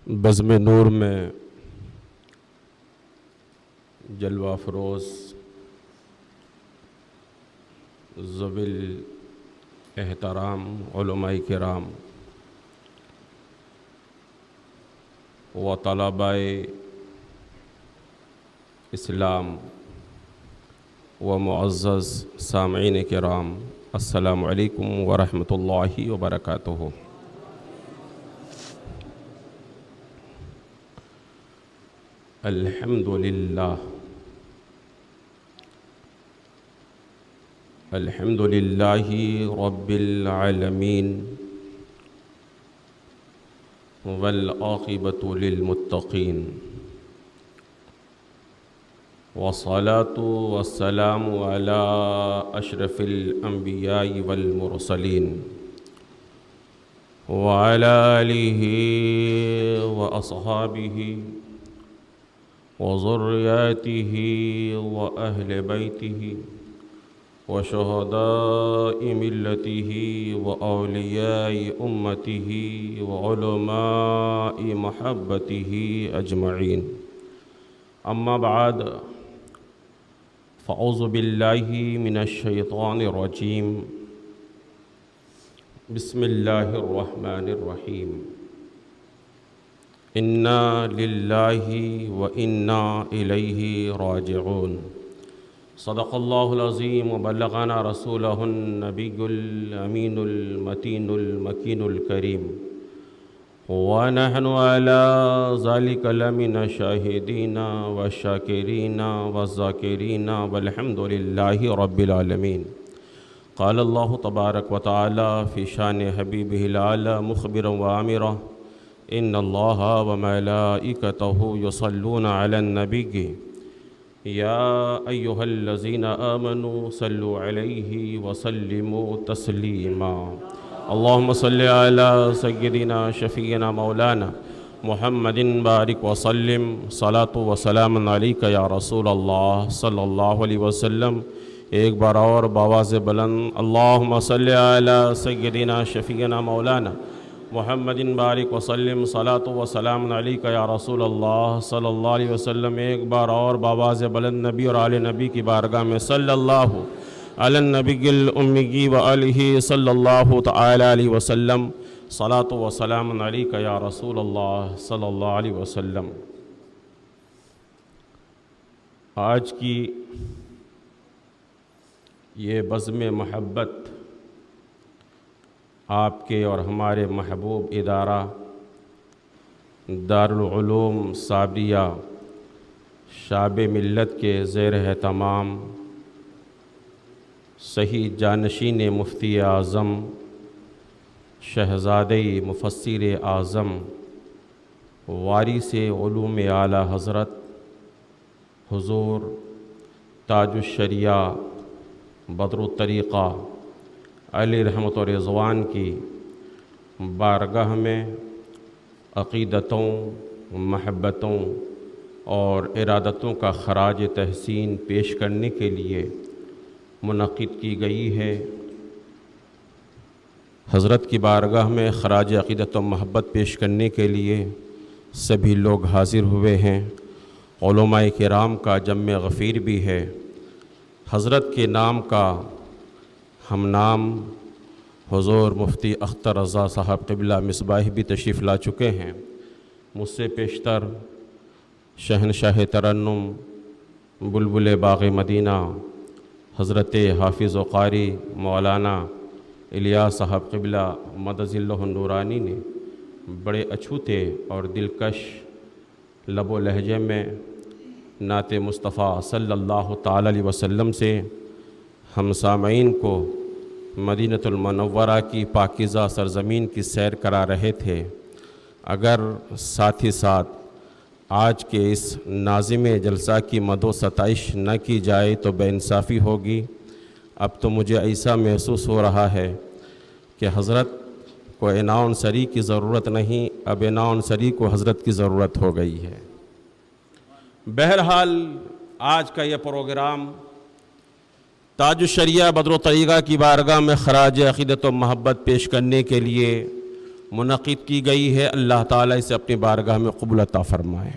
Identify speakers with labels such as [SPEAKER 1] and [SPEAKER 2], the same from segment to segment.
[SPEAKER 1] بزم نور میں جلوہ فروز ذوی احترام علماء کرام و طلباء اسلام و معزز سامعین کرام، السلام علیکم ورحمۃ اللہ وبرکاتہ۔ الحمد للہ رب العالمین والعاقبۃ للمتقین، والصلاة والسلام علی اشرف الانبیاء والمرسلین وعلی آلہ واصحابہ وذریاتہ واہل بیتہ وشہداء ملتہ واولیاء امتہ وعلماء محبتہ اجمعین، اما بعد فاعوذ باللہ من الشیطان الرجیم، بسم اللہ الرحمن الرحیم، انا للہ وانا الیہ راجعون، صدق اللہ العظیم وبلغنا رسولہ النبی الامین المتین المکین الکریم، ونحن على ذلك لمن الشاہدین والشاکرین والذاکرین والحمد للہ رب العالمین۔ قال اللہ تبارک وتعالی فی شان حبیبہ الاعلی مخبرا وآمرا، ان اللہ وملائکتہ یصلون علی النبی یا ایہا الذین آمنوا صلوا علیہ وسلموا تسلیما، اللہم صل علی سیدنا شفیعنا مولانا محمد بارک وسلم، صلاۃ و سلام علیک یا رسول اللہ صلی اللہ علیہ وسلم۔ ایک بار اور بآواز بلند، اللہم صل علی سیدنا شفیعنا مولانا محمد بارک وسلم، صلاۃ و سلام علیک یا رسول اللہ صلی اللہ علیہ وسلم۔ ایک بار اور بآواز بلند نبی اور آل نبی کی بارگاہ میں صلی اللہ علی النبی الامی و آلہ صلی اللہ تعالی علیہ وسلم، صلاۃ و سلام علیک یا رسول اللہ صلی اللہ علیہ وسلم۔ آج کی یہ بزم محبت آپ کے اور ہمارے محبوب ادارہ دارالعلوم صابریہ شعب ملت کے زیر اہتمام صحیح جانشین مفتی اعظم شہزادہ مفسر اعظم وارث علوم اعلیٰ حضرت حضور تاج الشریعہ بدر الطریقہ علی رحمت و رضوان کی بارگاہ میں عقیدتوں، محبتوں اور ارادتوں کا خراج تحسین پیش کرنے کے لیے منعقد کی گئی ہے۔ حضرت کی بارگاہ میں خراج عقیدت و محبت پیش کرنے کے لیے سبھی لوگ حاضر ہوئے ہیں۔ علماء کرام کا جمع غفیر بھی ہے۔ حضرت کے نام کا ہم نام حضور مفتی اختر رضا صاحب قبلہ مصباح بھی تشریف لا چکے ہیں۔ مجھ سے پیشتر شہنشاہ ترنم بلبل باغ مدینہ حضرت حافظ و قاری مولانا الیاس صاحب قبلہ مدظ اللہ النورانی نے بڑے اچھوتے اور دلکش لب و لہجے میں نعت مصطفیٰ صلی اللہ تعالی علیہ وسلم سے ہم سامعین کو مدینۃ المنورہ کی پاکیزہ سرزمین کی سیر کرا رہے تھے۔ اگر ساتھ ہی ساتھ آج کے اس ناظم جلسہ کی مدح و ستائش نہ کی جائے تو بے انصافی ہوگی۔ اب تو مجھے ایسا محسوس ہو رہا ہے کہ حضرت کو عناء سری کی ضرورت نہیں، اب عناء سری کو حضرت کی ضرورت ہو گئی ہے۔ بہرحال آج کا یہ پروگرام تاج الشریعہ بدر الطریقہ کی بارگاہ میں خراج عقیدت و محبت پیش کرنے کے لیے منعقد کی گئی ہے، اللہ تعالیٰ اسے اپنی بارگاہ میں قبول عطا فرمائے۔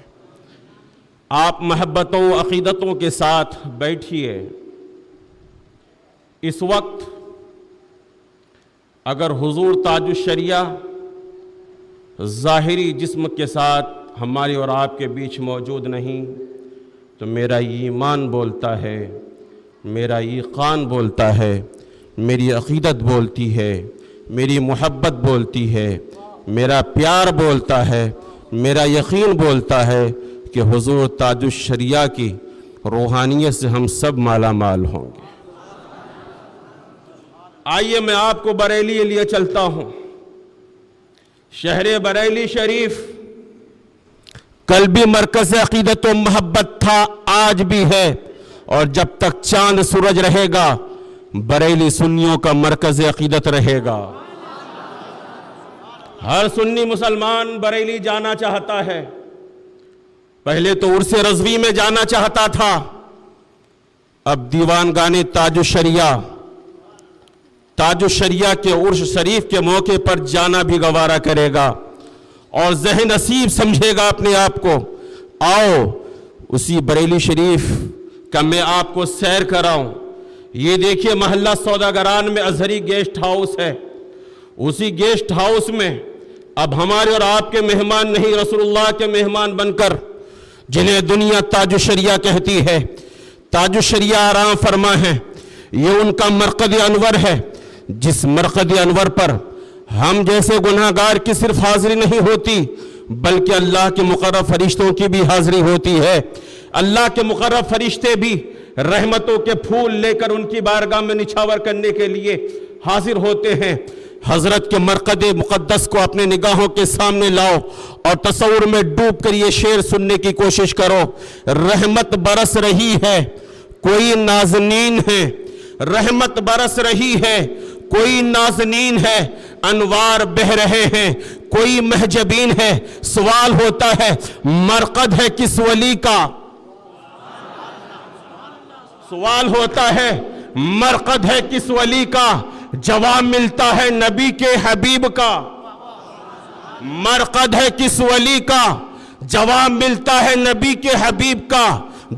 [SPEAKER 1] آپ محبتوں عقیدتوں کے ساتھ بیٹھیے۔ اس وقت اگر حضور تاج الشریعہ ظاہری جسم کے ساتھ ہماری اور آپ کے بیچ موجود نہیں تو میرا ایمان بولتا ہے، میرا یقین بولتا ہے، میری عقیدت بولتی ہے، میری محبت بولتی ہے، میرا پیار بولتا ہے، میرا یقین بولتا ہے کہ حضور تاج الشریعہ کی روحانیت سے ہم سب مالا مال ہوں گے۔ آئیے میں آپ کو بریلی لیے چلتا ہوں۔ شہر بریلی شریف کل بھی مرکز عقیدت و محبت تھا، آج بھی ہے، اور جب تک چاند سورج رہے گا بریلی سنیوں کا مرکز عقیدت رہے گا۔ ہر سنی مسلمان بریلی جانا چاہتا ہے۔ پہلے تو عرس رضوی میں جانا چاہتا تھا، اب دیوان گانے تاج الشریعہ کے عرس شریف کے موقع پر جانا بھی گوارا کرے گا اور ذہن نصیب سمجھے گا اپنے آپ کو۔ آؤ اسی بریلی شریف کا میں آپ کو سیر کراؤں۔ یہ دیکھیے محلہ سوداگران میں ازہری گیسٹ ہاؤس ہے، اسی گیسٹ ہاؤس میں اب ہمارے اور آپ کے مہمان نہیں، رسول اللہ کے مہمان بن کر جنہیں دنیا تاج الشریعہ کہتی ہے، تاج الشریعہ آرام فرما ہے، یہ ان کا مرقد انور ہے، جس مرقد انور پر ہم جیسے گناہگار کی صرف حاضری نہیں ہوتی بلکہ اللہ کے مقرب فرشتوں کی بھی حاضری ہوتی ہے۔ اللہ کے مقرب فرشتے بھی رحمتوں کے پھول لے کر ان کی بارگاہ میں نچھاور کرنے کے لیے حاضر ہوتے ہیں۔ حضرت کے مرقد مقدس کو اپنے نگاہوں کے سامنے لاؤ اور تصور میں ڈوب کر یہ شعر سننے کی کوشش کرو۔ رحمت برس رہی ہے کوئی نازنین ہے، رحمت برس رہی ہے کوئی نازنین ہے، انوار بہ رہے ہیں کوئی محجبین ہے۔ سوال ہوتا ہے مرقد ہے کس ولی کا؟ سوال ہوتا ہے مرقد ہے کس ولی کا؟ جواب ملتا ہے نبی کے حبیب کا۔ مرقد ہے کس ولی کا؟ جواب ملتا ہے نبی کے حبیب کا۔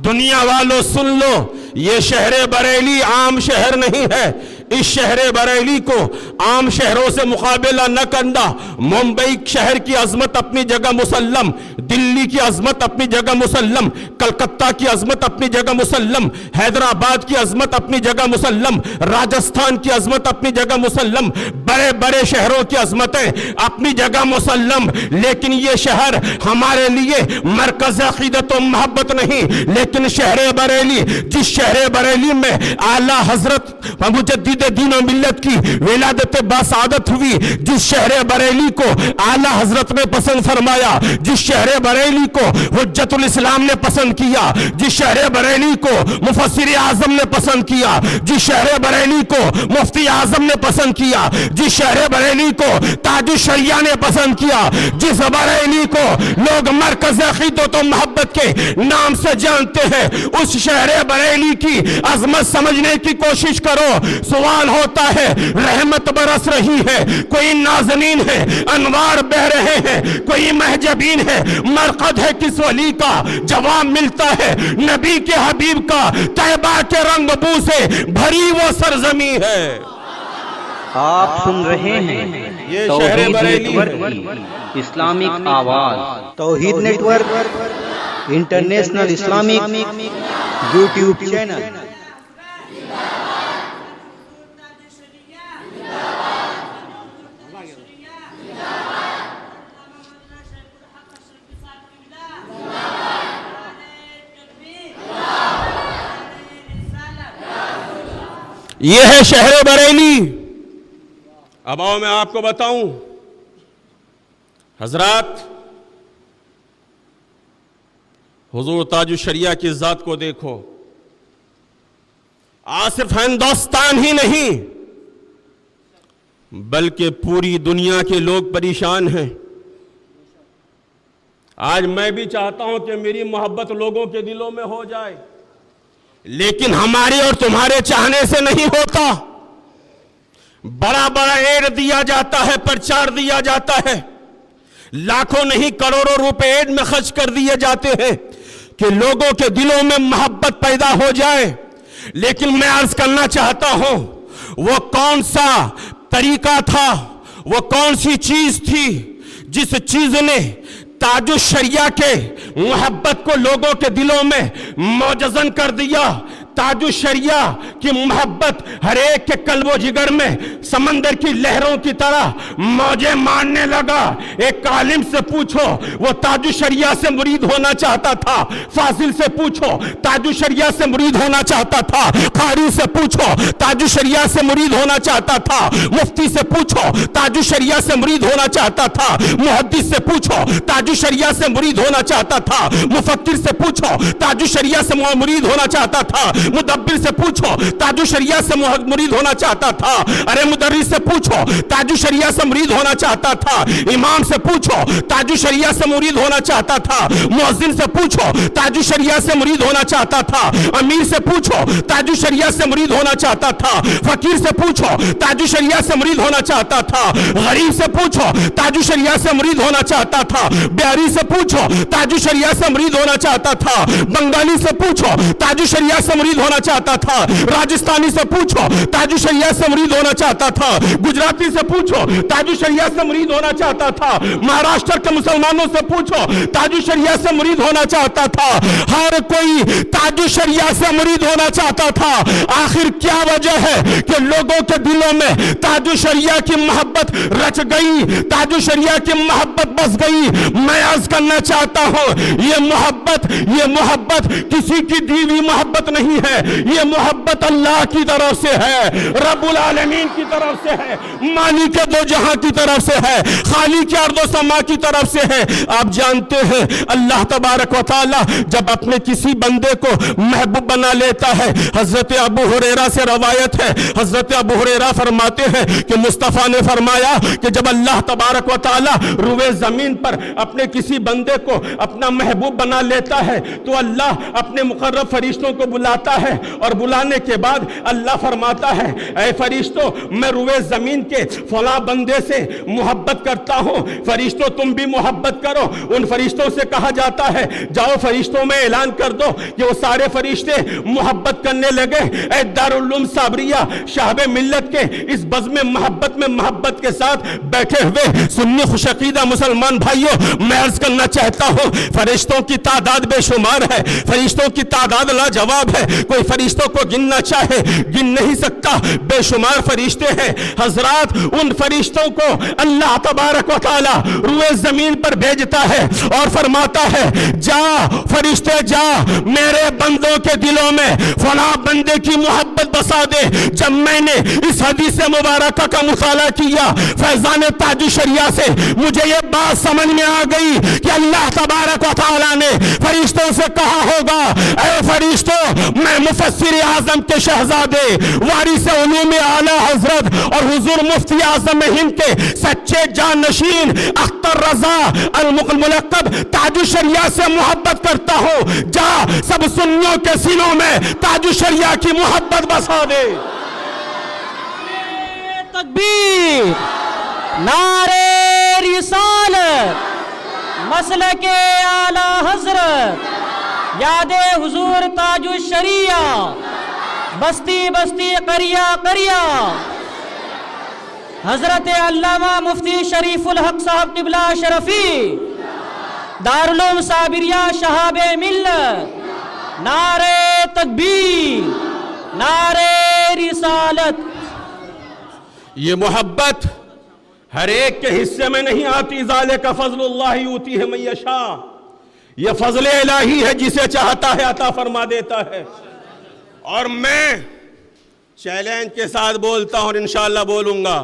[SPEAKER 1] دنیا والوں سن لو، یہ شہر بریلی عام شہر نہیں ہے۔ اس شہر بریلی کو عام شہروں سے مقابلہ نہ کرنا۔ ممبئی شہر کی عظمت اپنی جگہ مسلم، دلی کی عظمت اپنی جگہ مسلم، کلکتہ کی عظمت اپنی جگہ مسلم، حیدرآباد کی عظمت اپنی جگہ مسلم، راجستھان کی عظمت اپنی جگہ مسلم، بڑے بڑے شہروں کی عظمتیں اپنی جگہ مسلم، لیکن یہ شہر ہمارے لیے مرکز عقیدت و محبت نہیں، لیکن شہر بریلی، جس شہر بریلی میں اعلیٰ حضرت مجدد دین و ملت کی ولادت باسعادت ہوئی، جس شہر بریلی کو اعلیٰ حضرت نے پسند فرمایا، جس شہر بریلی کو حجت الاسلام نے پسند کیا، جس شہر بریلی کو مفسر اعظم نے پسند کیا، جس شہر بریلی کو مفتی اعظم نے پسند کیا، جس شہر بریلی کو تاج الشریعہ نے پسند کیا، جس بریلی کو لوگ مرکز عقیدت و محبت کے نام سے جانتے ہیں، اس شہر بریلی کی عظمت سمجھنے کی کوشش کرو۔ سوال ہوتا ہے رحمت برس رہی ہے کوئی نازنین ہے، انوار بہ رہے ہیں کوئی محجبین ہے، مرقد ہے کس ولی کا؟ جواب ملتا ہے نبی کے حبیب کا۔ طیبہ کے رنگ بو سے بھری وہ سرزمین ہے۔
[SPEAKER 2] آپ سن رہے ہیں
[SPEAKER 1] یہ
[SPEAKER 2] توحید
[SPEAKER 1] شہر بریلی
[SPEAKER 2] نیٹ ورک
[SPEAKER 1] ہے۔
[SPEAKER 2] کی اسلامک آواز، Tawheed network international Islamic YouTube channel.
[SPEAKER 1] یہ ہے شہر بریلی۔ اب آؤ میں آپ کو بتاؤں حضرات، حضور تاج الشریعہ کی ذات کو دیکھو۔ آج صرف ہندوستان ہی نہیں بلکہ پوری دنیا کے لوگ پریشان ہیں۔ آج میں بھی چاہتا ہوں کہ میری محبت لوگوں کے دلوں میں ہو جائے، لیکن ہمارے اور تمہارے چاہنے سے نہیں ہوتا، بڑا بڑا ایڈ دیا جاتا ہے، پرچار دیا جاتا ہے، لاکھوں نہیں کروڑوں روپے ایڈ میں خرچ کر دیے جاتے ہیں کہ لوگوں کے دلوں میں محبت پیدا ہو جائے. لیکن میں عرض کرنا چاہتا ہوں وہ کون سا طریقہ تھا، وہ کون سی چیز تھی جس چیز نے تاج الشریعہ کے محبت کو لوگوں کے دلوں میں موجزن کر دیا. تاج الشریعہ کی محبت ہر ایک کے قلب و جگر میں سمندر کی لہروں کی طرح موجیں مارنے لگا. ایک عالم سے پوچھو وہ تاج الشریعہ سے مرید ہونا چاہتا تھا، فاضل سے پوچھو تاج الشریعہ سے مرید ہونا چاہتا تھا، قاری سے پوچھو تاج الشریعہ سے مرید ہونا چاہتا تھا، مفتی سے پوچھو تاج الشریعہ سے مرید ہونا چاہتا تھا، محدث سے پوچھو تاج الشریعہ سے مرید ہونا چاہتا تھا، مفکر سے پوچھو تاج الشریعہ سے مرید ہونا چاہتا تھا، مدبر سے پوچھو تاج الشریعہ سے مرید ہونا چاہتا تھا، ارے مدرس سے پوچھو تاج الشریعہ سے مرید ہونا چاہتا تھا، امام سے پوچھو تاج الشریعہ سے مرید ہونا چاہتا تھا، مؤذن سے پوچھو تاج الشریعہ سے مرید ہونا چاہتا تھا، امیر سے پوچھو تاج الشریعہ سے مرید ہونا چاہتا تھا، فقیر سے پوچھو تاج الشریعہ سے مرید ہونا چاہتا تھا، غریب سے پوچھو تاج الشریعہ سے مرید ہونا چاہتا تھا، بہاری سے پوچھو تاج الشریعہ سے مرید ہونا چاہتا تھا، بنگالی سے پوچھو تاج الشریعہ سے مرید ہونا چاہتا تھا، راجستانی سے پوچھو تاج الشریعہ سے مرید ہونا چاہتا تھا، گجراتی سے پوچھو تاج الشریعہ سے مرید ہونا چاہتا تھا، مہاراشٹر کے مسلمانوں سے پوچھو تاج الشریعہ سے مرید ہونا چاہتا تھا. ہر کوئی تاج الشریعہ سے مرید ہونا چاہتا تھا. آخر کیا وجہ ہے کہ لوگوں کے دلوں میں تاج الشریعہ کی محبت رچ گئی، تاج الشریعہ کی محبت بس گئی. میں عرض کرنا چاہتا ہوں یہ محبت کسی کی دی ہوئی محبت نہیں ہے، یہ محبت اللہ کی طرف سے ہے، رب العالمین کی طرف سے ہے، مالک دو جہاں کی طرف سے ہے، خالق ارض و سما کی طرف سے ہے. آپ جانتے ہیں اللہ تبارک و تعالی جب اپنے کسی بندے کو محبوب بنا لیتا ہے. حضرت ابو ہریرہ سے روایت ہے، حضرت ابو ہریرہ فرماتے ہیں کہ مصطفیٰ نے فرمایا کہ جب اللہ تبارک و تعالی روئے زمین پر اپنے کسی بندے کو اپنا محبوب بنا لیتا ہے تو اللہ اپنے مقرب فرشتوں کو بلاتا ہے، اور بلانے کے بعد اللہ فرماتا ہے اے فرشتوں میں روئے زمین کے فلاں بندے سے محبت کرتا ہوں، فرشتوں تم بھی محبت کرو. ان فرشتوں سے کہا جاتا ہے جاؤ فرشتوں میں اعلان کر دو کہ وہ سارے فرشتے محبت کرنے لگے. اے دارالعلوم صابریہ شاہب ملت کے اس بزم محبت کے ساتھ بیٹھے ہوئے سنی خوش عقیدہ مسلمان بھائیوں، میں عرض کرنا چاہتا ہوں فرشتوں کی تعداد بے شمار ہے، فرشتوں کی تعداد لاجواب ہے. کوئی فرشتوں کو گننا چاہے گن نہیں سکتا، بے شمار فرشتے ہیں. حضرات ان فرشتوں کو اللہ تبارک و تعالی روئے زمین پر بھیجتا ہے اور فرماتا ہے جا فرشتے جا میرے بندوں کے دلوں میں فلاں بندے کی محبت بسا دے. جب میں نے اس حدیث مبارکہ کا مطالعہ کیا فیضان تاج الشریعہ سے مجھے یہ بات سمجھ میں آ گئی کہ اللہ تبارک و تعالی نے فرشتوں سے کہا ہوگا اے فرشتوں میں مفسر اعظم کے شہزادے وارث علوم اعلی حضرت اور حضور مفتی اعظم ہند کے سچے جانشین اختر رضا الملقب تاج الشریعہ سے محبت کرتا ہوں. جا سب سنیوں کے سینوں میں تاج الشریعہ کی محبت بسا دے.
[SPEAKER 3] تکبیر، نعرہ رسالت، مسلک اعلی حضرت، یاد حضور تاج الشریعہ، بستی بستی قریہ قریہ، حضرت علامہ مفتی شریف الحق صاحب قبلہ شرفی، دارالعلوم صابریہ شہاب ملت، نعرہ تکبیر، نعرہ رسالت.
[SPEAKER 1] یہ محبت ہر ایک کے حصے میں نہیں آتی. ذالک فضل اللہ یؤتیہ من یشاء، یہ فضل الہی ہے، جسے چاہتا ہے عطا فرما دیتا ہے. اور میں چیلنج کے ساتھ بولتا ہوں اور انشاءاللہ بولوں گا،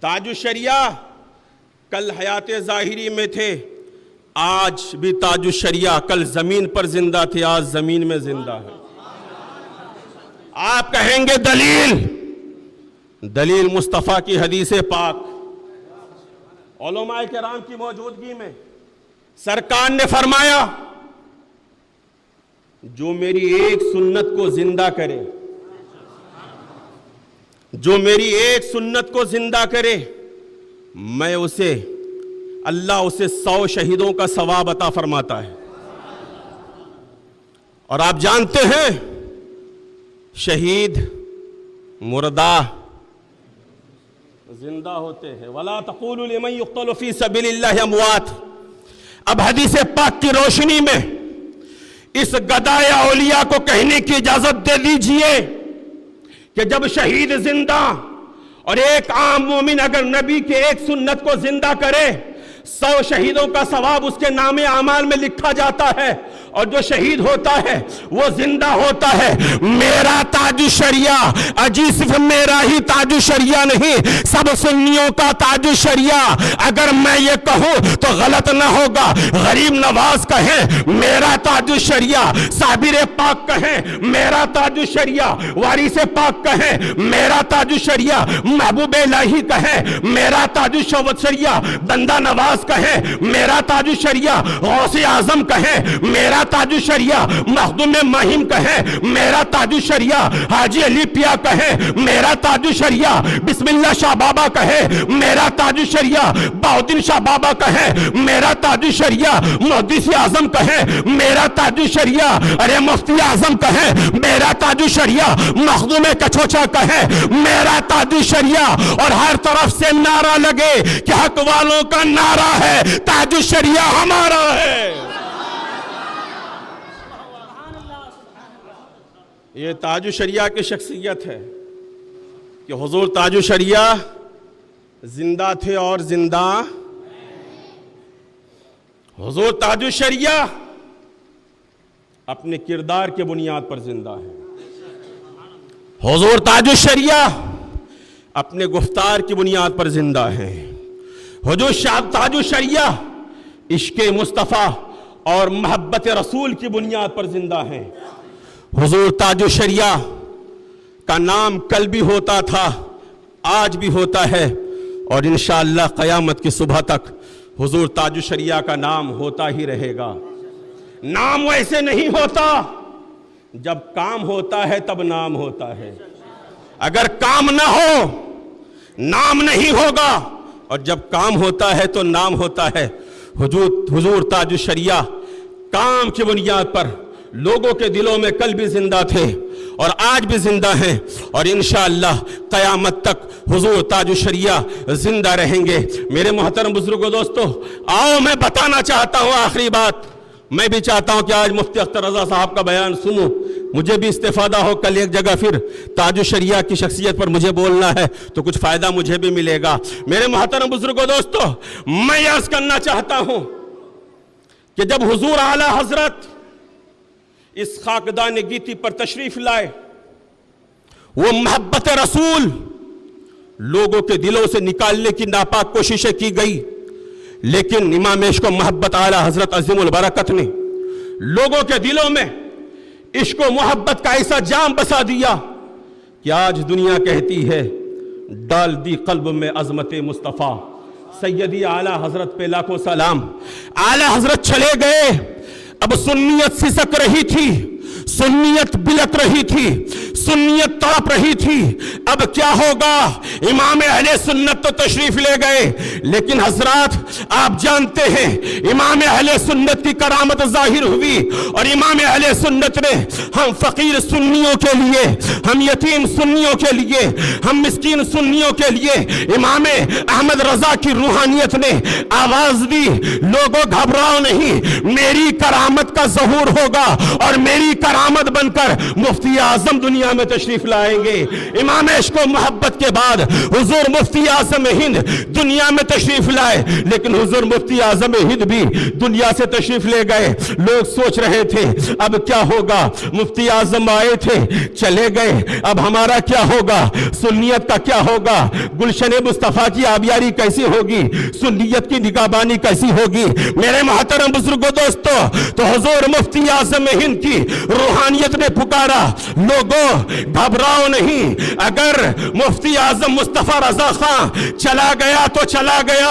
[SPEAKER 1] تاج الشریعہ کل حیات ظاہری میں تھے، آج بھی تاج الشریعہ کل زمین پر زندہ تھے، آج زمین میں زندہ ہے. آپ کہیں گے دلیل مصطفیٰ کی حدیث پاک، علماء کرام کی موجودگی میں سرکار نے فرمایا جو میری ایک سنت کو زندہ کرے جو میری ایک سنت کو زندہ کرے میں اسے اللہ اسے 100 شہیدوں کا ثواب عطا فرماتا ہے. اور آپ جانتے ہیں شہید مردہ زندہ ہوتے ہیں. وَلَا تَقُولُوا لِمَنْ يُقْتَلُ فِي سَبِيلِ اللَّهِ أَمْوَاتٌ. اب حدیث پاک کی روشنی میں اس گدائے اولیاء کو کہنے کی اجازت دے دیجئے کہ جب شہید زندہ اور ایک عام مومن اگر نبی کے ایک سنت کو زندہ کرے 100 شہیدوں کا ثواب اس کے نام اعمال میں لکھا جاتا ہے. اور جو شہید ہوتا ہے وہ زندہ ہوتا ہے. میرا تاج شریعہ اجی صرف میرا ہی تاج شریعہ نہیں سب سنیوں کا تاج شریعہ. اگر میں یہ کہوں تو غلط نہ ہوگا. غریب نواز کہیں میرا تاج شریعہ, صابر پاک کہیں میرا تاج شریعہ, وارث پاک کہیں میرا تاج شریعہ, محبوب الہی کہیں میرا تاج شریعہ, بندہ نواز کہیں میرا تاج شریعہ, غوث اعظم کہیں میرا تاج شریعہ, مخدوم مہم کہیں میرا تاج شریعہ, حاجی علی پیا کہیں میرا تاج شریعہ, بسم اللہ شاہ بابا کہیں میرا تاج شریعہ, بہودین شاہ بابا کہیں میرا تاج شریعہ, محدث اعظم کہیں میرا تاج شریعہ, ارے مفتی اعظم کہیں میرا تاج شریعہ, مخدوم کچھوچا کہیں میرا تاج شریعہ. اور ہر طرف سے نعرہ لگے کہ حق والوں کا نعرہ ہے تاج شریعہ ہمارا ہے. یہ تاج شریعہ کی شخصیت ہے کہ حضور تاج شریعہ زندہ تھے اور زندہ. حضور تاج شریعہ اپنے کردار کے بنیاد پر زندہ ہے. حضور تاج شریعہ اپنے گفتار کی بنیاد پر زندہ ہے. حضور تاج شریعہ عشق مصطفیٰ اور محبت رسول کی بنیاد پر زندہ ہے. حضور تاج شریعہ کا نام کل بھی ہوتا تھا, آج بھی ہوتا ہے, اور انشاءاللہ قیامت کی صبح تک حضور تاج شریعہ کا نام ہوتا ہی رہے گا. نام ویسے نہیں ہوتا, جب کام ہوتا ہے تب نام ہوتا ہے. اگر کام نہ ہو نام نہیں ہوگا, اور جب کام ہوتا ہے تو نام ہوتا ہے. حضور تاج شریعہ کام کی بنیاد پر لوگوں کے دلوں میں کل بھی زندہ تھے اور آج بھی زندہ ہیں, اور انشاءاللہ قیامت تک حضور تاج شریعہ زندہ رہیں گے. میرے محترم بزرگوں دوستو, آؤ میں بتانا چاہتا ہوں آخری بات. میں بھی چاہتا ہوں کہ آج مفتی اختر رضا صاحب کا بیان سنوں, مجھے بھی استفادہ ہو. کل ایک جگہ پھر تاج شریعہ کی شخصیت پر مجھے بولنا ہے تو کچھ فائدہ مجھے بھی ملے گا. میرے محترم بزرگوں دوستو, میں عرض کرنا چاہتا ہوں کہ جب حضور اعلیٰ حضرت اس خاکدان گیتی پر تشریف لائے, وہ محبت رسول لوگوں کے دلوں سے نکالنے کی ناپاک کوششیں کی گئی, لیکن امام عشق و محبت اعلیٰ حضرت عظیم البرکت نے لوگوں کے دلوں میں عشق و محبت کا ایسا جام بسا دیا کہ آج دنیا کہتی ہے ڈال دی قلب میں عظمت مصطفیٰ. سیدی اعلیٰ حضرت پہ لاکھوں سلام. اعلیٰ حضرت چلے گئے, اب سنیت سسک رہی تھی, سنیت بلک رہی تھی, سنیت تڑپ رہی تھی. اب کیا ہوگا؟ امام اہل سنت تو تشریف لے گئے, لیکن حضرات آپ جانتے ہیں امام اہل سنت کی کرامت ظاہر ہوئی, اور امام اہل سنت نے ہم فقیر سنیوں کے لیے, ہم یتیم سنیوں کے لیے, ہم مسکین سنیوں کے لیے امام احمد رضا کی روحانیت نے آواز دی, لوگوں گھبراؤ نہیں, میری کرامت کا ظہور ہوگا اور میری کرامت بن کر مفتی اعظم دنیا میں تشریف لائیں گے. امام عشق و محبت کے بعد حضور مفتی اعظم ہند دنیا میں تشریف لائے, لیکن حضور مفتی اعظم ہند بھی دنیا سے تشریف لے گئے. لوگ سوچ رہے تھے اب کیا ہوگا, مفتی اعظم آئے تھے چلے گئے, اب ہمارا کیا ہوگا, سنیت کا کیا ہوگا, گلشن مصطفیٰ کی آبیاری کیسی ہوگی, سنیت کی نگہبانی کیسی ہوگی. میرے محترم بزرگوں دوستو, تو حضور مفتی اعظم ہند کی روح روحانیت نے پکارا، لوگوں گھبراؤ نہیں، اگر مفتی اعظم مصطفیٰ رضا خان چلا گیا تو چلا گیا،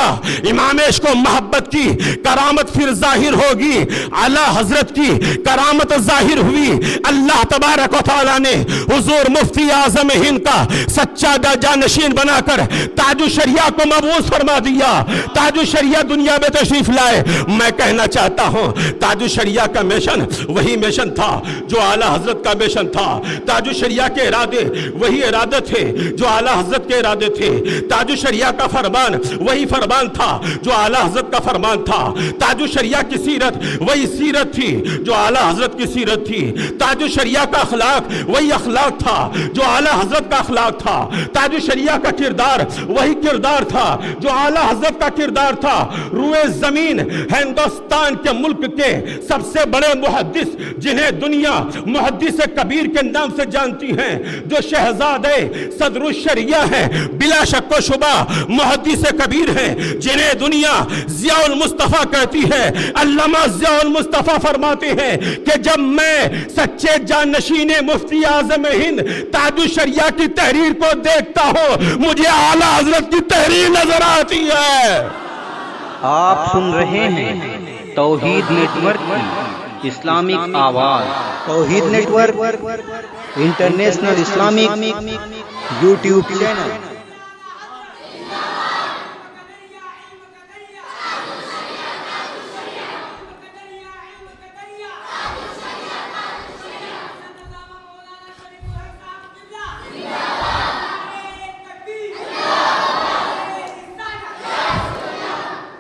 [SPEAKER 1] امام عشق و محبت کی کرامت پھر ظاہر ہوگی، اعلیٰ حضرت کی کرامت ظاہر ہوئی۔ اللہ تبارک و تعالیٰ نے حضور مفتی اعظم ہند کا سچا جانشین بنا کر تاج الشریعہ کو مبعوث فرما دیا، تاج الشریعہ دنیا میں تشریف لائے۔ میں کہنا چاہتا ہوں تاج الشریعہ کا مشن وہی مشن تھا جو اعلیٰ حضرت کا مشن تھا، تاج الشریعہ کے ارادے وہی ارادے تھے جو اعلیٰ حضرت کے ارادے تھے، تاج الشریعہ کا فرمان وہی فرمان تھا جو اعلیٰ حضرت کا فرمان تھا، تاج الشریعہ کی سیرت وہی سیرت تھی جو اعلیٰ حضرت کی سیرت تھی، تاج الشریعہ کا اخلاق وہی اخلاق تھا جو اعلیٰ حضرت کا اخلاق تھا، تاج الشریعہ کا کردار وہی کردار تھا جو اعلیٰ حضرت کا کردار تھا۔ روئے زمین ہندوستان کے ملک کے سب سے بڑے محدث جنہیں دنیا محدث کبیر کے نام سے جانتی ہیں، جو شہزادے صدر الشریعہ ہیں، بلا شک و شبہ محدث کبیر ہیں، جنہیں دنیا ضیاء المصطفیٰ کہتی ہے۔ علامہ ضیاء المصطفیٰ فرماتے ہیں کہ جب میں سچے جانشین مفتی اعظم ہند تاج الشریعہ کی تحریر کو دیکھتا ہوں، مجھے اعلیٰ حضرت کی تحریر نظر آتی ہے۔
[SPEAKER 2] آپ سن رہے ہیں توحید نیٹ ورک کی اسلامک آواز، Tawheed network international Islamic YouTube channel.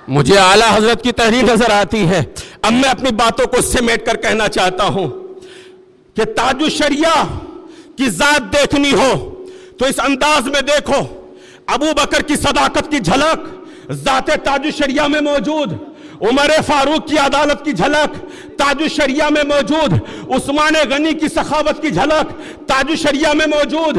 [SPEAKER 1] مجھے اعلیٰ حضرت کی تحریر نظر آتی ہے۔ اب میں اپنی باتوں کو سمیٹ کر کہنا چاہتا ہوں کہ تاج الشریعہ کی ذات دیکھنی ہو تو اس انداز میں دیکھو، ابو بکر کی صداقت کی جھلک ذات تاج الشریعہ میں موجود، عمر فاروق کی عدالت کی جھلک تاج الشریعہ میں موجود، عثمان غنی کی سخاوت کی جھلک تاج الشریعہ میں موجود،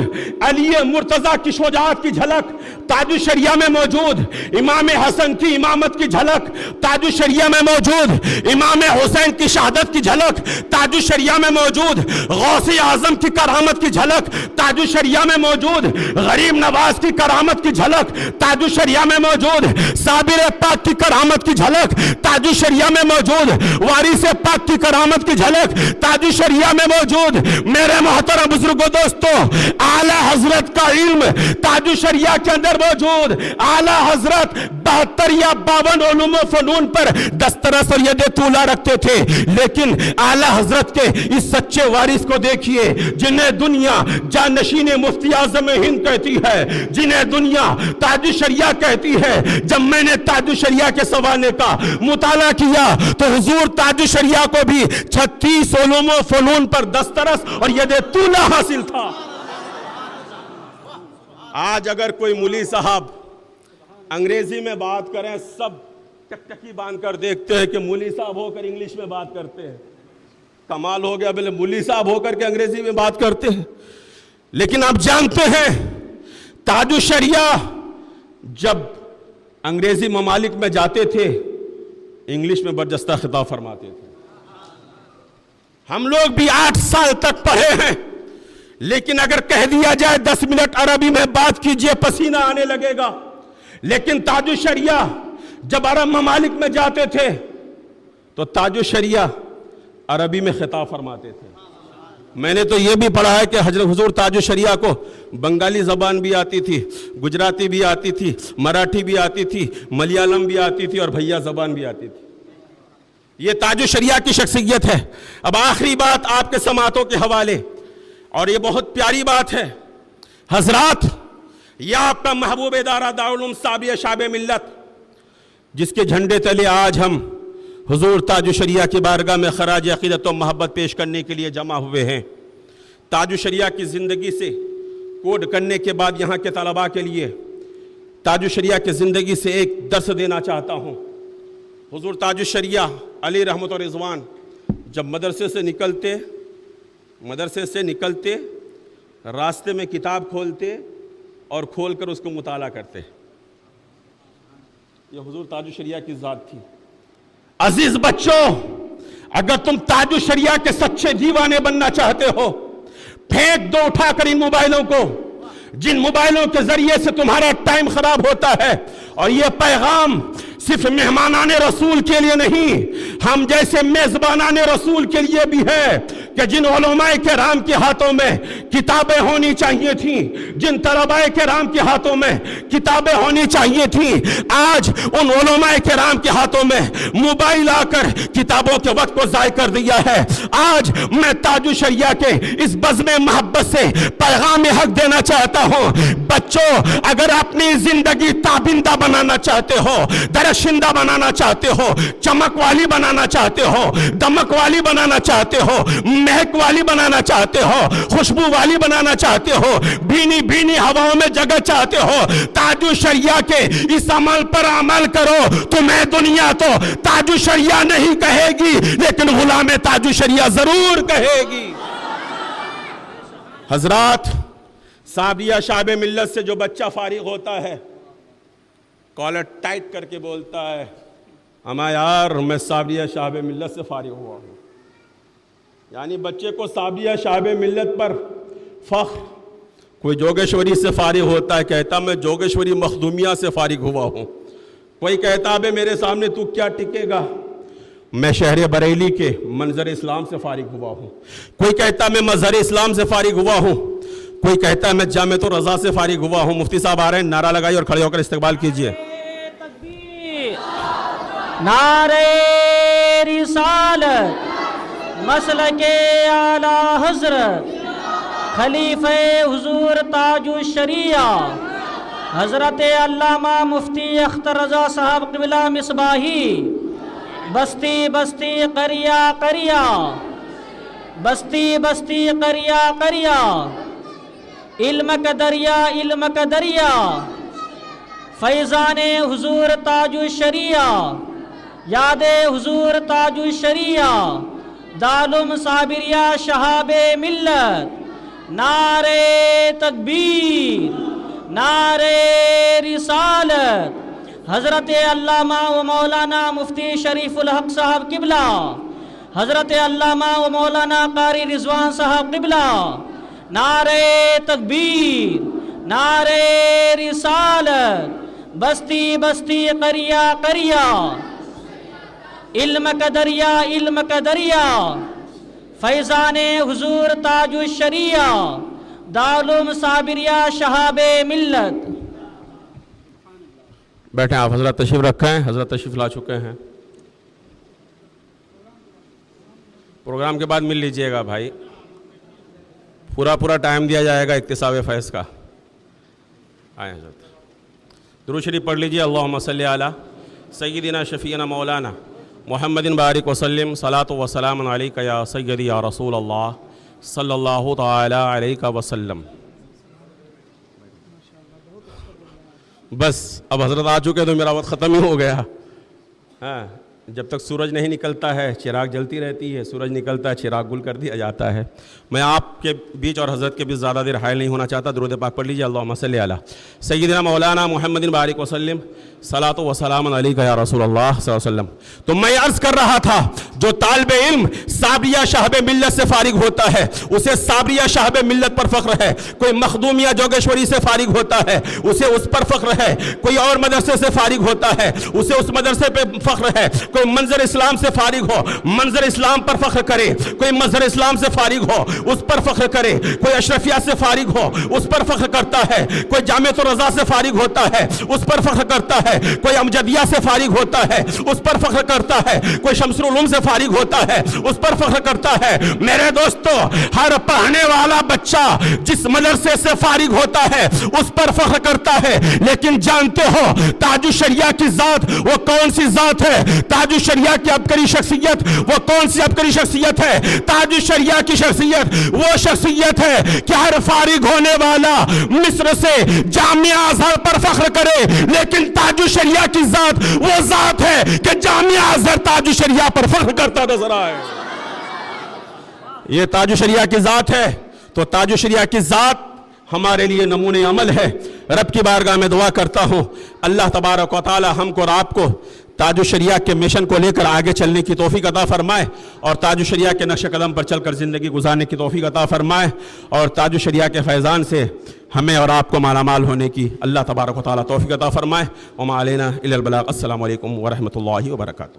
[SPEAKER 1] علی مرتضیٰ کی شجاعت کی جھلک تاج الشریعہ میں موجود، امام حسن کی امامت کی جھلک تاج الشریعہ میں موجود، امام حسین کی شہادت کی جھلک تاج الشریعہ میں موجود، غوث اعظم کی کرامت کی جھلک تاج الشریعہ میں موجود، غریب نواز کی کرامت کی جھلک تاج الشریعہ میں موجود، صابر پاک کی کرامت کی جھلک تاج الشریعہ میں موجود، وارث پاک کی کرامت کی جھلک تاج الشریعہ میں موجود۔ میرے محترم بزرگوں دوستوں، اعلیٰ حضرت کا علم تاج الشریعہ کے اندر موجود، اعلیٰ حضرت 72 یا 52 علوم و فنون پر دسترس اور ید طولہ رکھتے تھے، لیکن اعلیٰ حضرت کے اس سچے وارث کو دیکھیے جنہیں دنیا جانشین مفتی اعظم ہند کہتی ہے، جنہیں دنیا تاج الشریعہ کہتی ہے۔ جب میں نے تاج الشریعہ کے سوانے کا مطالعہ کیا تو حضور تاج الشریعہ کو بھی 36 علوم و فنون پر دسترس اور ید طولہ حاصل تھا۔ آج اگر کوئی مولوی صاحب انگریزی میں بات کریں، سب ٹکٹکی باندھ کر دیکھتے ہیں کہ مولوی صاحب ہو کر انگلش میں بات کرتے ہیں، کمال ہو گیا، بلے مولوی صاحب ہو کر کے انگریزی میں بات کرتے ہیں۔ لیکن آپ جانتے ہیں تاج الشریعہ جب انگریزی ممالک میں جاتے تھے انگلش میں برجستہ خطاب فرماتے تھے۔ ہم لوگ بھی 8 سال تک پڑھے ہیں، لیکن اگر کہہ دیا جائے 10 منٹ عربی میں بات کیجئے پسینہ آنے لگے گا۔ لیکن تاج الشریعہ جب عرب ممالک میں جاتے تھے تو تاج الشریعہ عربی میں خطاب فرماتے تھے۔ میں نے تو یہ بھی پڑھا ہے کہ حضرت حضور تاج الشریعہ کو بنگالی زبان بھی آتی تھی، گجراتی بھی آتی تھی، مراٹھی بھی آتی تھی، ملیالم بھی آتی تھی اور بھیا زبان بھی آتی تھی۔ یہ تاج الشریعہ کی شخصیت ہے۔ اب آخری بات آپ کے سماعتوں کے حوالے، اور یہ بہت پیاری بات ہے حضرات، یہ آپ کا محبوب ادارہ دارالعلوم صابیہ شاب ملت، جس کے جھنڈے تلے آج ہم حضور تاج الشریعہ کی بارگاہ میں خراج عقیدت و محبت پیش کرنے کے لیے جمع ہوئے ہیں۔ تاج الشریعہ کی زندگی سے کوڈ کرنے کے بعد یہاں کے طلباء کے لیے تاج الشریعہ کی زندگی سے ایک درس دینا چاہتا ہوں۔ حضور تاج الشریعہ علی رحمت و رضوان جب مدرسے سے نکلتے راستے میں کتاب کھولتے اور کھول کر اس کو مطالعہ کرتے۔ یہ حضور تاج الشریعہ کی ذات تھی۔ عزیز بچوں،
[SPEAKER 4] اگر تم تاج الشریعہ کے سچے دیوانے بننا چاہتے ہو، پھینک دو اٹھا کر ان موبائلوں کو، جن موبائلوں کے ذریعے سے تمہارا ٹائم خراب ہوتا ہے۔ اور یہ پیغام صرف مہمانان رسول کے لیے نہیں، ہم جیسے میزبانان رسول کے لیے بھی ہے کہ جن علماء کرام کے ہاتھوں میں کتابیں ہونی چاہیے تھیں، جن طلباء کرام کے ہاتھوں میں کتابیں ہونی چاہیے تھیں، آج ان علماء کرام کے ہاتھوں میں موبائل آ کر کتابوں کے وقت کو ضائع کر دیا ہے۔ آج میں تاج الشریعہ کے اس بزم محبت سے پیغام حق دینا چاہتا ہوں، بچوں اگر اپنی زندگی تابندہ بنانا چاہتے ہو، درشندہ بنانا چاہتے ہو، چمک والی بنانا چاہتے ہو، دمک والی بنانا چاہتے ہو، مہک والی بنانا چاہتے ہو، خوشبو والی بنانا چاہتے ہو، بھینی بھینی ہواؤں میں جگہ چاہتے ہو، تاج الشریعہ کے اس عمل پر عمل کرو۔ تمہیں دنیا تو تاج الشریعہ نہیں کہے گی، لیکن غلام تاج الشریعہ ضرور کہے گی۔ حضرات، صابریہ شعب ملت سے جو بچہ فارغ ہوتا ہے، کالر ٹائٹ کر کے بولتا ہے، اما یار میں صابریہ شعب ملت سے فارغ ہوا ہوں، یعنی بچے کو صابریہ شعب ملت پر فخر۔ کوئی جوگیشوری سے فارغ ہوتا ہے، کہتا میں جوگیشوری مخدومیہ سے فارغ ہوا ہوں۔ کوئی کہتا ہے میرے سامنے تو کیا ٹکے گا، میں شہر بریلی کے منظر اسلام سے فارغ ہوا ہوں۔ کوئی کہتا میں مظہر اسلام سے فارغ ہوا ہوں۔ کوئی کہتا ہے میں جامعۃ الرضا سے فارغ ہوا ہوں۔ مفتی صاحب آ رہے ہیں، نعرہ لگائی اور کھڑے ہو کر استقبال کیجئے۔
[SPEAKER 3] نعرہ رسالت، مسلک اعلیٰ حضرت خلیفہ حضور تاج الشریعہ حضرت علامہ مفتی اختر رضا صاحب قبلہ مصباحی، بستی بستی قریہ قریہ، بستی بستی قریہ قریہ، علم کا دریا علم کا دریا، فیضان حضور تاج الشریعہ، یاد حضور تاج الشریعہ، دارالعلوم صابریہ شہاب ملت، نعرہ تکبیر، نعرہ رسالت، حضرت علامہ و مولانا مفتی شریف الحق صاحب قبلہ، حضرت علامہ و مولانا قاری رضوان صاحب قبلہ، نعرہ تکبیر، نعرہ رسالت، بستی بستی قریہ قریہ، علم کا دریا علم کا دریا، فیضان حضور تاج الشریعہ، دارالعلوم صابریہ شہاب ملت۔
[SPEAKER 4] بیٹھیں آپ حضرت، تشریف رکھیں، حضرت تشریف لا چکے ہیں۔ پروگرام کے بعد مل لیجئے گا بھائی، پورا ٹائم دیا جائے گا اکتساب فیض کا۔ آئیں حضرت، درود شریف پڑھ لیجئے۔ اللہم صلی علی سیدنا شفیعنا مولانا محمد بارک وسلم، صلاۃ و سلام علیک یا سیدی یا رسول اللہ صلی اللہ تعالی علیہ وسلم۔ بس اب حضرت آ چکے تو میرا وقت ختم ہی ہو گیا۔ ہاں، جب تک سورج نہیں نکلتا ہے چراغ جلتی رہتی ہے، سورج نکلتا ہے چراغ گل کر دیا جاتا ہے۔ میں آپ کے بیچ اور حضرت کے بیچ زیادہ دیر حائل نہیں ہونا چاہتا۔ درود پاک پڑھ لیجیے۔ اللہم صلی علی سیدنا مولانا محمد بارک وسلم، صلاۃ و سلام علیک یا رسول اللہ صلی اللہ علیہ وسلم۔ تو میں عرض کر رہا تھا، جو طالب علم صابریہ شہب ملت سے فارغ ہوتا ہے اسے صابریہ شہب ملت پر فخر ہے۔ کوئی مخدومیہ جوگیشوری سے فارغ ہوتا ہے اسے اس پر فخر ہے۔ کوئی اور مدرسے سے فارغ ہوتا ہے اسے اس مدرسے پہ فخر ہے۔ کوئی منظر اسلام سے فارغ ہو منظر اسلام پر فخر کرے، کوئی مظہر اسلام سے فارغ ہو اس پر فخر کرے، کوئی اشرفیہ سے فارغ ہو اس پر فخر کرتا ہے، کوئی جامعۃ الرضا سے فارغ ہوتا ہے اس پر فخر کرتا ہے، کوئی امجدیہ سے فارغ ہوتا ہے اس پر فخر کرتا ہے، کوئی شمس العلوم سے فارغ ہوتا ہے اس پر فخر کرتا ہے۔ میرے دوستو، ہر پڑھنے والا بچہ جس مدرسے سے فارغ ہوتا ہے اس پر فخر کرتا ہے، لیکن جانتے ہو تاج الشریعہ کی ذات وہ کون سی ذات ہے؟ تاج الشریعہ کی عبقری شخصیت وہ کون سی عبقری شخصیت ہے؟ تاج الشریعہ کی شخصیت وہ شخصیت ہے کہ ہر فارغ ہونے والا مصر سے جامعہ ازہر پر فخر کرے، لیکن تاج الشریعہ کی ذات وہ ذات ہے کہ جامعہ ازہر تاج الشریعہ پر فخر کرتا نظر آئے۔ یہ تاج الشریعہ کی ذات ہے، تو تاج الشریعہ کی ذات ہمارے لیے نمونہ عمل ہے۔ رب کی بارگاہ میں دعا کرتا ہوں اللہ تبارک و تعالی ہم کو اور آپ کو تاج الشریعہ کے مشن کو لے کر آگے چلنے کی توفیق عطا فرمائے، اور تاج الشریعہ کے نقش قدم پر چل کر زندگی گزارنے کی توفیق عطا فرمائے، اور تاج الشریعہ کے فیضان سے ہمیں اور آپ کو مالا مال ہونے کی اللہ تبارک و تعالیٰ توفیق عطا فرمائے۔ وما علینا الا البلاغ۔ السلام علیکم ورحمۃ اللہ وبرکاتہ۔